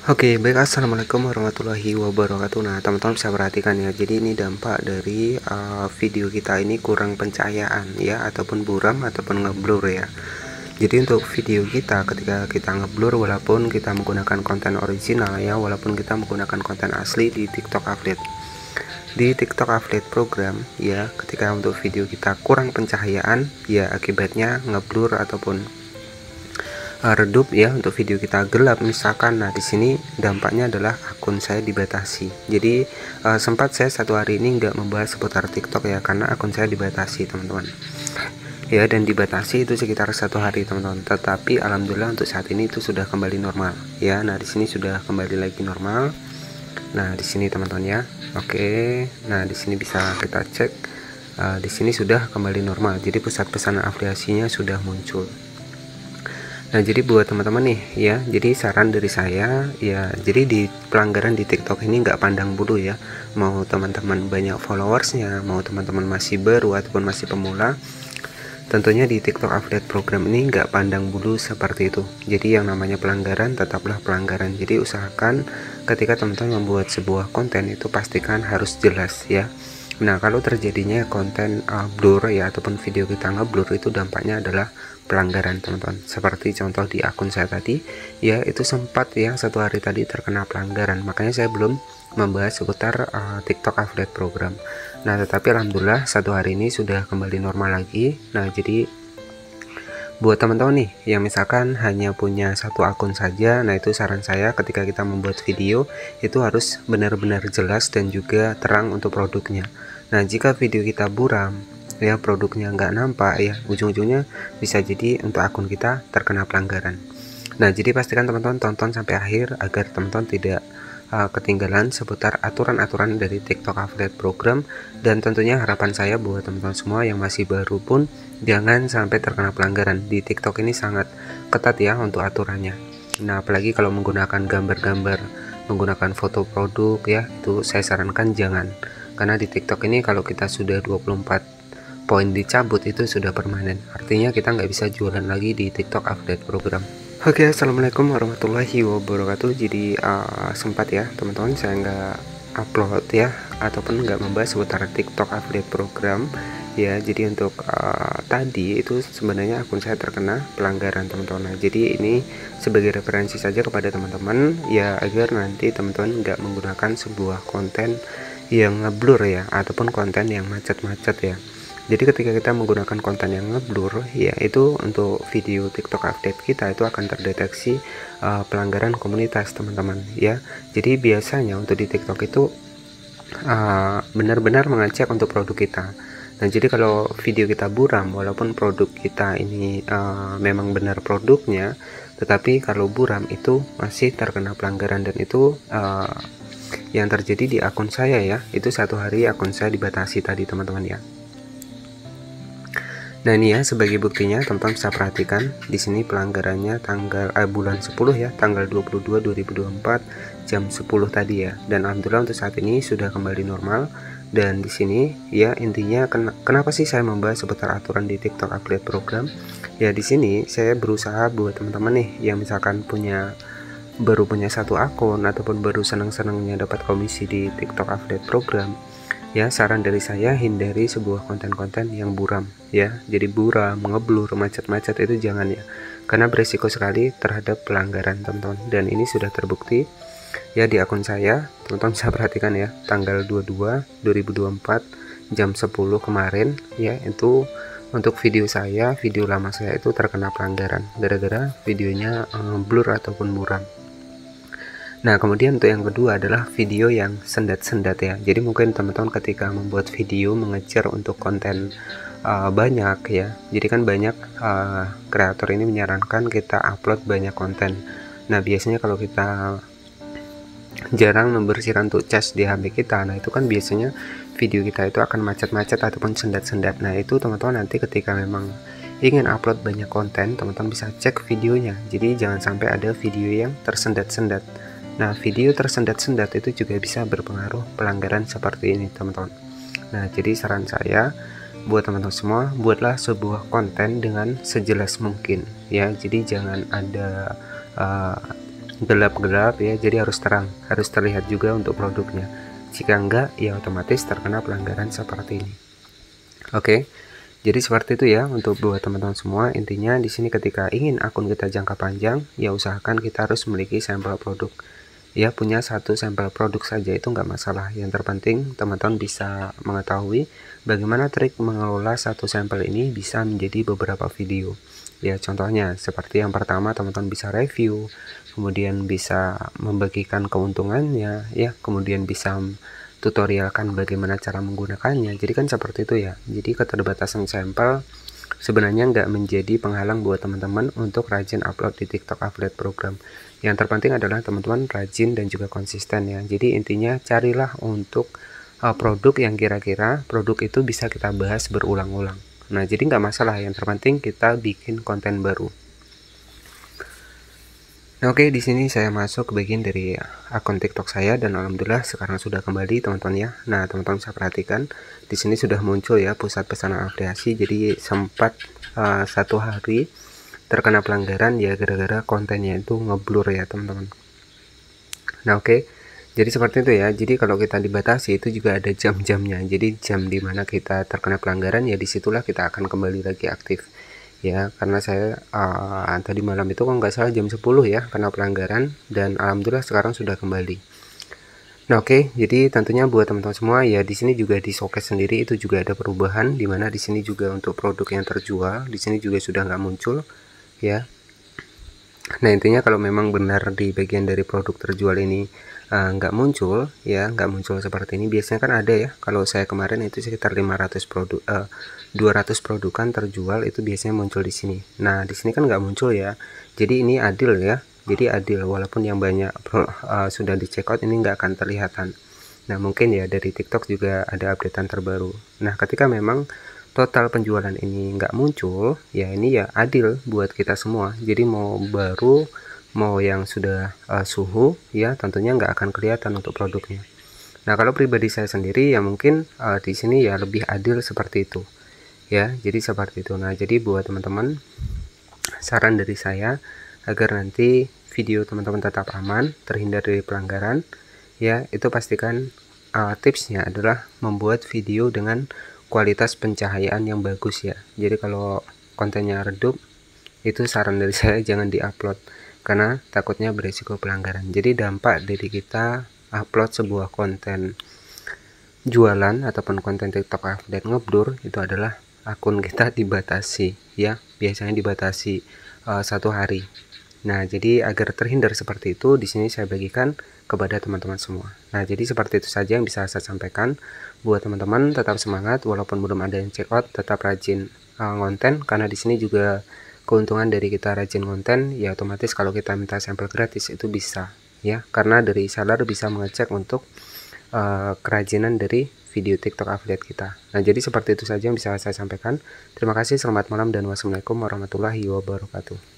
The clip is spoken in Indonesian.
Oke, baik, assalamualaikum warahmatullahi wabarakatuh. Nah, teman-teman bisa perhatikan ya. Jadi ini dampak dari video kita ini kurang pencahayaan ya, ataupun buram ataupun ngeblur ya. Jadi untuk video kita ketika kita ngeblur, walaupun kita menggunakan konten original ya, walaupun kita menggunakan konten asli di TikTok Affiliate. Di TikTok Affiliate program ya, ketika untuk video kita kurang pencahayaan ya, akibatnya ngeblur ataupun redup ya, untuk video kita gelap misalkan. Nah, di sini dampaknya adalah akun saya dibatasi. Jadi sempat saya satu hari ini nggak membahas seputar TikTok ya, karena akun saya dibatasi teman-teman ya, dan dibatasi itu sekitar satu hari teman-teman. Tetapi alhamdulillah untuk saat ini itu sudah kembali normal ya. Nah, di sini sudah kembali lagi normal. Nah, di sini teman-teman ya. Oke, nah di sini bisa kita cek, di sini sudah kembali normal. Jadi pusat pesanan afiliasinya sudah muncul. Nah, jadi buat teman-teman nih ya, jadi saran dari saya ya, jadi di pelanggaran di TikTok ini nggak pandang bulu ya, mau teman-teman banyak followersnya, mau teman-teman masih baru ataupun masih pemula, tentunya di TikTok Affiliate program ini nggak pandang bulu seperti itu. Jadi yang namanya pelanggaran tetaplah pelanggaran. Jadi usahakan ketika teman-teman membuat sebuah konten itu pastikan harus jelas ya. Nah, kalau terjadinya konten blur ya, ataupun video kita ngeblur, itu dampaknya adalah pelanggaran teman-teman. Seperti contoh di akun saya tadi ya, itu sempat ya satu hari tadi terkena pelanggaran, makanya saya belum membahas seputar TikTok Affiliate program. Nah, tetapi alhamdulillah satu hari ini sudah kembali normal lagi. Nah, jadi buat teman-teman nih yang misalkan hanya punya satu akun saja, nah itu saran saya ketika kita membuat video itu harus benar-benar jelas dan juga terang untuk produknya. Nah, jika video kita buram ya, produknya nggak nampak ya, ujung-ujungnya bisa jadi untuk akun kita terkena pelanggaran. Nah, jadi pastikan teman-teman tonton sampai akhir agar teman-teman tidak ketinggalan seputar aturan-aturan dari TikTok Affiliate program. Dan tentunya harapan saya buat teman-teman semua yang masih baru pun jangan sampai terkena pelanggaran. Di TikTok ini sangat ketat ya untuk aturannya. Nah, apalagi kalau menggunakan gambar-gambar, menggunakan foto produk ya, itu saya sarankan jangan, karena di TikTok ini kalau kita sudah 24 poin dicabut itu sudah permanen, artinya kita nggak bisa jualan lagi di TikTok Affiliate program. Oke, assalamualaikum warahmatullahi wabarakatuh. Jadi sempat ya teman-teman saya nggak upload ya, ataupun nggak membahas seputar TikTok Affiliate program ya. Jadi untuk tadi itu sebenarnya akun saya terkena pelanggaran teman-teman. Nah, jadi ini sebagai referensi saja kepada teman-teman ya, agar nanti teman-teman nggak menggunakan sebuah konten yang ngeblur ya, ataupun konten yang macet-macet ya. Jadi ketika kita menggunakan konten yang ngeblur ya, itu untuk video TikTok update kita itu akan terdeteksi pelanggaran komunitas teman-teman ya. Jadi biasanya untuk di TikTok itu benar-benar mengecek untuk produk kita. Nah, jadi kalau video kita buram, walaupun produk kita ini memang benar produknya, tetapi kalau buram itu masih terkena pelanggaran. Dan itu yang terjadi di akun saya ya, itu satu hari akun saya dibatasi tadi teman-teman ya. Nah, ini ya sebagai buktinya teman-teman bisa perhatikan di sini pelanggarannya tanggal bulan 10 ya, tanggal 22 2024 jam 10 tadi ya. Dan alhamdulillah untuk saat ini sudah kembali normal. Dan di sini ya intinya kenapa sih saya membahas seputar aturan di TikTok Affiliate program? Ya, di sini saya berusaha buat teman-teman nih yang misalkan baru punya satu akun ataupun baru senang-senangnya dapat komisi di TikTok Affiliate program. Ya, saran dari saya hindari sebuah konten-konten yang buram ya. Jadi buram, ngeblur, macet-macet itu jangan ya, karena beresiko sekali terhadap pelanggaran teman-teman. Dan ini sudah terbukti ya di akun saya. Teman-teman bisa perhatikan ya, tanggal 22 2024 jam 10 kemarin ya, itu untuk video saya, video lama saya itu terkena pelanggaran gara-gara videonya blur ataupun buram. Nah, kemudian untuk yang kedua adalah video yang sendat-sendat ya. Jadi mungkin teman-teman ketika membuat video mengejar untuk konten banyak ya. Jadi kan banyak kreator ini menyarankan kita upload banyak konten. Nah, biasanya kalau kita jarang membersihkan untuk cas di HP kita, nah itu kan biasanya video kita itu akan macet-macet ataupun sendat-sendat. Nah, itu teman-teman nanti ketika memang ingin upload banyak konten, teman-teman bisa cek videonya. Jadi jangan sampai ada video yang tersendat-sendat. Nah, video tersendat-sendat itu juga bisa berpengaruh pelanggaran seperti ini teman-teman. Nah, jadi saran saya buat teman-teman semua, buatlah sebuah konten dengan sejelas mungkin ya. Jadi jangan ada gelap-gelap ya, jadi harus terang, harus terlihat juga untuk produknya. Jika enggak, ya otomatis terkena pelanggaran seperti ini. Oke, jadi seperti itu ya untuk buat teman-teman semua. Intinya di sini ketika ingin akun kita jangka panjang, ya usahakan kita harus memiliki sampel produk. Ya, punya satu sampel produk saja itu nggak masalah. Yang terpenting teman-teman bisa mengetahui bagaimana trik mengelola satu sampel ini bisa menjadi beberapa video. Ya, contohnya seperti yang pertama, teman-teman bisa review, kemudian bisa membagikan keuntungannya, ya, kemudian bisa tutorialkan bagaimana cara menggunakannya. Jadi kan seperti itu ya. Jadi keterbatasan sampel sebenarnya nggak menjadi penghalang buat teman-teman untuk rajin upload di TikTok Affiliate Program. Yang terpenting adalah teman-teman rajin dan juga konsisten ya. Jadi intinya carilah untuk produk yang kira-kira produk itu bisa kita bahas berulang-ulang. Nah, jadi nggak masalah, yang terpenting kita bikin konten baru. Nah, oke, di sini saya masuk ke bagian dari akun TikTok saya dan alhamdulillah sekarang sudah kembali teman-teman ya. Nah, teman-teman bisa perhatikan di sini sudah muncul ya pusat pesanan afiliasi. Jadi sempat satu hari terkena pelanggaran ya gara-gara kontennya itu ngeblur ya teman-teman. Nah, oke. Jadi seperti itu ya. Jadi kalau kita dibatasi itu juga ada jam-jamnya. Jadi jam dimana kita terkena pelanggaran ya disitulah kita akan kembali lagi aktif. Ya, karena saya tadi malam itu kalau nggak salah jam 10 ya kena pelanggaran dan alhamdulillah sekarang sudah kembali. Nah, oke, jadi tentunya buat teman-teman semua ya di sini juga di showcase sendiri itu juga ada perubahan di mana di sini juga untuk produk yang terjual di sini juga sudah nggak muncul ya. Nah, intinya kalau memang benar di bagian dari produk terjual ini nggak muncul ya, nggak muncul seperti ini, biasanya kan ada ya, kalau saya kemarin itu sekitar 500 produk 200 produkan terjual itu biasanya muncul di sini. Nah, di sini kan nggak muncul ya, jadi ini adil ya, jadi adil walaupun yang banyak sudah di check out ini nggak akan terlihatan. Nah, mungkin ya dari TikTok juga ada updatean terbaru. Nah, ketika memang total penjualan ini nggak muncul ya, ini ya adil buat kita semua. Jadi mau baru mau yang sudah suhu ya tentunya nggak akan kelihatan untuk produknya. Nah, kalau pribadi saya sendiri ya mungkin di sini ya lebih adil seperti itu ya, jadi seperti itu. Nah, jadi buat teman-teman saran dari saya agar nanti video teman-teman tetap aman terhindar dari pelanggaran ya, itu pastikan tipsnya adalah membuat video dengan kualitas pencahayaan yang bagus ya. Jadi kalau kontennya redup itu saran dari saya jangan diupload karena takutnya berisiko pelanggaran. Jadi dampak dari kita upload sebuah konten jualan ataupun konten TikTok update ngeblur itu adalah akun kita dibatasi ya, biasanya dibatasi 1 hari. Nah, jadi agar terhindar seperti itu, di sini saya bagikan kepada teman-teman semua. Nah, jadi seperti itu saja yang bisa saya sampaikan. Buat teman-teman tetap semangat, walaupun belum ada yang check out, tetap rajin ngonten, karena di sini juga keuntungan dari kita rajin konten, ya otomatis kalau kita minta sampel gratis itu bisa, ya, karena dari seller bisa mengecek untuk kerajinan dari video TikTok affiliate kita. Nah, jadi seperti itu saja yang bisa saya sampaikan. Terima kasih, selamat malam, dan wassalamualaikum warahmatullahi wabarakatuh.